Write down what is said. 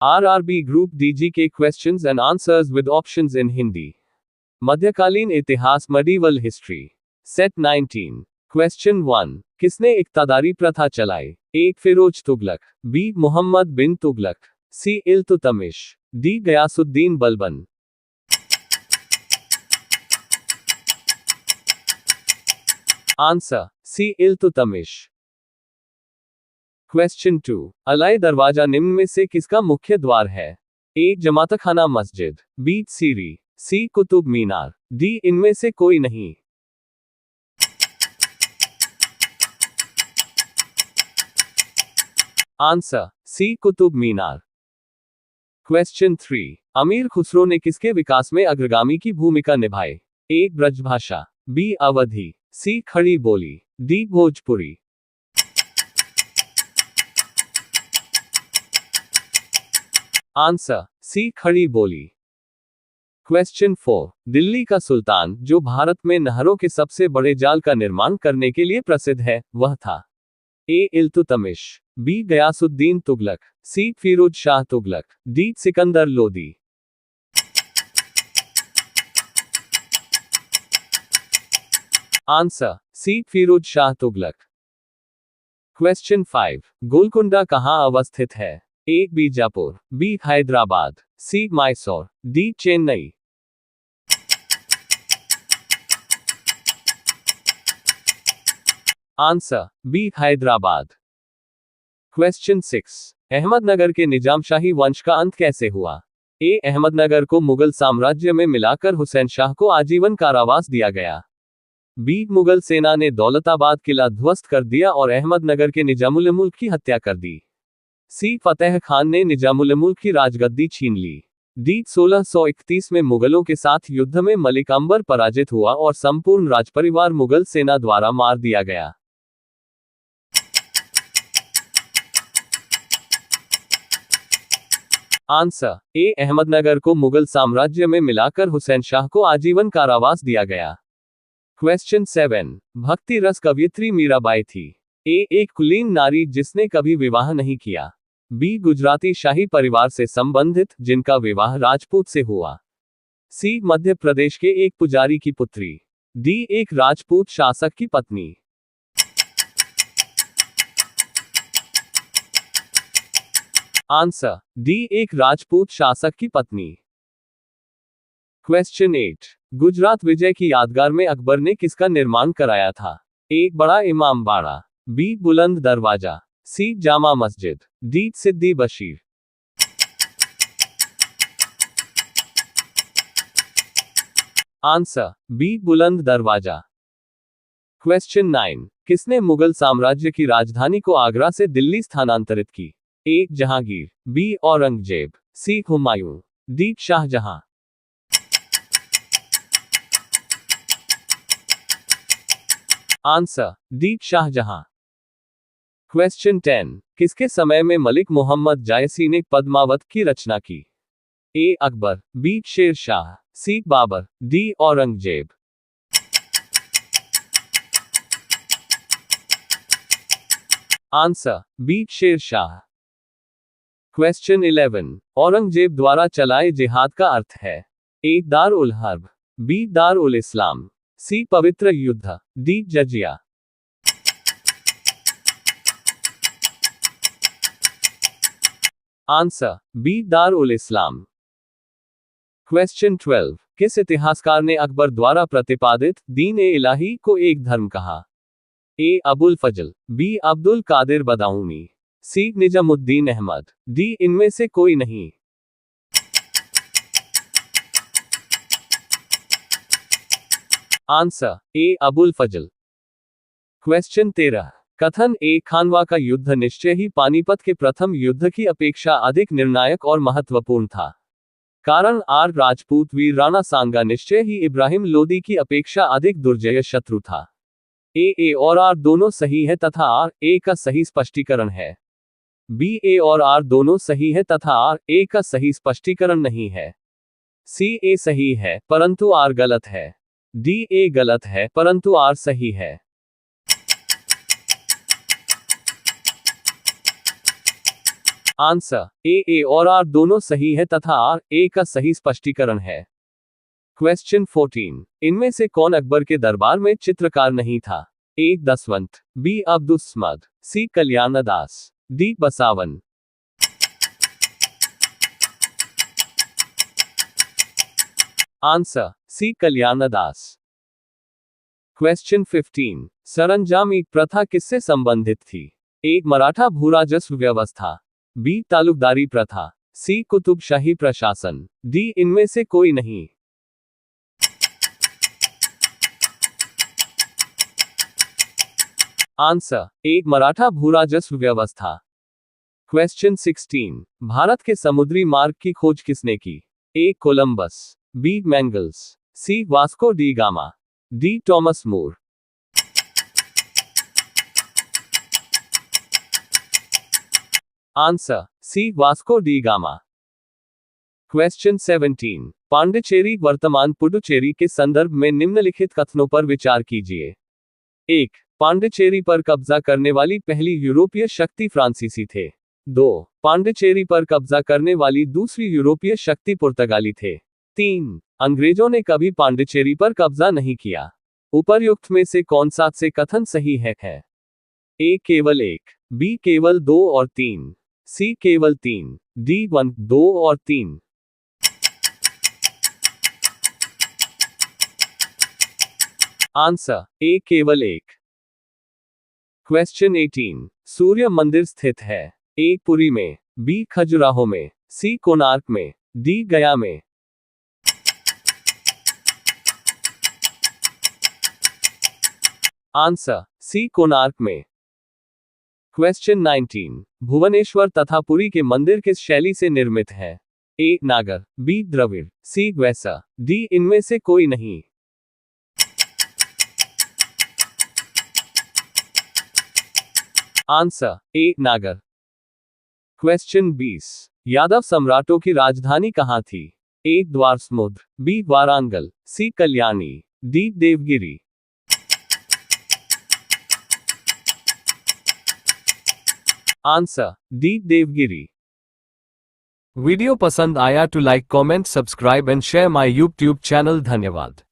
RRB Group DG के questions and answers with options in Hindi. मध्यकालीन इतिहास medieval history. Set 19. Question 1. किसने इक्तादारी प्रथा चलाई? A. Firoz Tughlaq, B. Mohammad bin Tughlaq, C. Iltutmish, D. Ghiyasuddin Balban. Answer. C. Iltutmish. Question 2. Alai दरवाजा निम्न में से किसका मुख्य द्वार है? A. जमातखाना मस्जिद, B. सीरी, C. कुतुब मीनार, D. इनमें से कोई नहीं. Answer. C. Qutub Minar. Question 3. अमीर खुसरो ने किसके विकास में अग्रगामी की भूमिका निभाई? A. Brajbhasha, B. Awadhi, C. खड़ी बोली, D. भोजपुरी. आंसर. C. खड़ी बोली. क्वेश्चन 4. दिल्ली का सुल्तान जो भारत में नहरों के सबसे बड़े जाल का निर्माण करने के लिए प्रसिद्ध है, वह था? A. Iltutmish, B. Ghiyasuddin Tughlaq, C. Firoz Shah Tughlaq, D. Sikandar Lodi. Answer. C. Firoz Shah Tughlaq. Question 5. Golconda कहाँ अवस्थित है? A. Bijapur, B. Hyderabad, C. Mysore, D. Chennai. Answer. B. Hyderabad. Question 6. Ahmednagar के निजामशाही वंश का अंत कैसे हुआ? A. अहमदनगर को मुगल साम्राज्य में मिलाकर हुसैन शाह को आजीवन कारावास दिया गया. B. मुगल सेना ने दौलताबाद किला ध्वस्त कर दिया और अहमदनगर के निजामुल मुल्क की हत्या कर दी. C. फतेह खान ने निजामुल मुल्क की राजगद्दी छीन ली. D. 1631 में मुगलों के साथ युद्ध में मलिक अंबर पराजित हुआ और संपूर्ण राजपरिवार मुगल सेना द्वारा मार दिया गया. आंसर. A. अहमदनगर को मुगल साम्राज्य में मिलाकर हुसैन शाह को आजीवन कारावास दिया गया. क्वेश्चन 7. भक्ति रस कवयित्री मीराबाई थी? A. एक कुलीन नारी जिसने कभी विवाह नहीं किया, B. गुजराती शाही परिवार से संबंधित जिनका विवाह राजपूत से हुआ, C. मध्य प्रदेश के एक पुजारी की पुत्री, D. एक राजपूत शासक की पत्नी. आंसर. D. एक राजपूत शासक की पत्नी. क्वेश्चन 8. गुजरात विजय की यादगार में अकबर ने किसका निर्माण कराया था? A. बड़ा इमाम बाड़ा, B. बुलंद दरवाजा, C. जामा मस्जिद, D. सिद्दी बशीर. आंसर. B. बुलंद दरवाजा. क्वेश्चन 9. किसने मुगल साम्राज्य की राजधानी को आगरा से दिल्ली स्थानांतरित की? A. Jahangir, B. Aurangzeb, C. Humayun, D. Shahjahan. Answer. D. Shahjahan. Question 10. किसके समय में मलिक मोहम्मद जायसी ने पद्मावत की रचना की? A. Akbar, B. Sher Shah, C. Babur, D. Aurangzeb. Answer. B. Sher Shah. Question 11. Aurangzeb द्वारा चलाए जिहाद का अर्थ है? A. दार उल हर्ब, B. दार उल इस्लाम, C. पवित्र युद्ध, D. जजिया. आंसर. B. दार उल इस्लाम. क्वेश्चन 12. किस इतिहासकार ने अकबर द्वारा प्रतिपादित दीन-ए-इलाही को एक धर्म कहा? A. Abul Fazal, B. Abdul Qadir बदाऊनी, C. Nizamuddin Ahmad, D. इनमें से कोई नहीं. Answer. A. Abul Fazl. Question 13. कथन A. खानवा का युद्ध निश्चय ही पानीपत के प्रथम युद्ध की अपेक्षा अधिक निर्णायक और महत्वपूर्ण था. कारण R. राजपूत वीर राणा सांगा निश्चय ही इब्राहिम लोदी की अपेक्षा अधिक दुर्जय शत्रु था. A और R दोनों सही है तथा R A का सही स्पष्टीकरण है. B. A और R दोनों सही है तथा R A का सही स्पष्टीकरण नहीं है. C. A सही है परंतु R गलत है. D. A गलत है परंतु R सही है. आंसर ए और आर दोनों सही है तथा आर ए का सही स्पष्टीकरण है। क्वेश्चन 14, इनमें से कौन अकबर के दरबार में चित्रकार नहीं था? A Daswant, b Abdussamad, c Kalyandas, d Basawan. Answer c Kalyandas. Question 15, सरंजामी प्रथा किससे संबंधित थी? ए मराठा भूराजस्व व्यवस्था, बी तालुकदारी प्रथा, सी कुतुबशाही प्रशासन, डी इनमें से कोई नहीं। आंसर ए मराठा भूराजस्व व्यवस्था। क्वेश्चन 16, भारत के समुद्री मार्ग की खोज किसने की? ए कोलंबस, बी मैंगल्स, c Vasco da Gama, d Thomas More. Answer c Vasco da Gama. Question 17, Pondicherry वर्तमान पुडुचेरी के संदर्भ में निम्नलिखित कथनों पर विचार कीजिए। 1. पांडिचेरी पर कब्जा करने वाली पहली यूरोपीय शक्ति फ्रांसीसी थे। 2. पांडिचेरी पर कब्जा करने वाली दूसरी यूरोपीय शक्ति पुर्तगाली थे। 3. अंग्रेजों ने कभी पांडिचेरी पर कब्जा नहीं किया। उपर्युक्त में से कौन सा से कथन सही है? ए केवल 1, बी केवल 2 और 3, सी केवल 3, डी 1, 2 और 3। आंसर ए केवल 1। क्वेश्चन 18, सूर्य मंदिर स्थित है? ए पुरी में, बी खजुराहो में, सी कोणार्क में, डी गया में। आंसर सी कोणार्क में। क्वेश्चन 19, भुवनेश्वर तथा पुरी के मंदिर किस शैली से निर्मित है? ए नागर, बी द्रविड़, सी वैसा, डी इनमें से कोई नहीं। आंसर ए नागर। क्वेश्चन 20, यादव सम्राटों की राजधानी कहां थी? A Dwarasamudra, b Warangal, c Kalyani, d Devagiri. Answer d Devagiri. Video पसंद आया तो like comment subscribe and share my YouTube channel. धन्यवाद।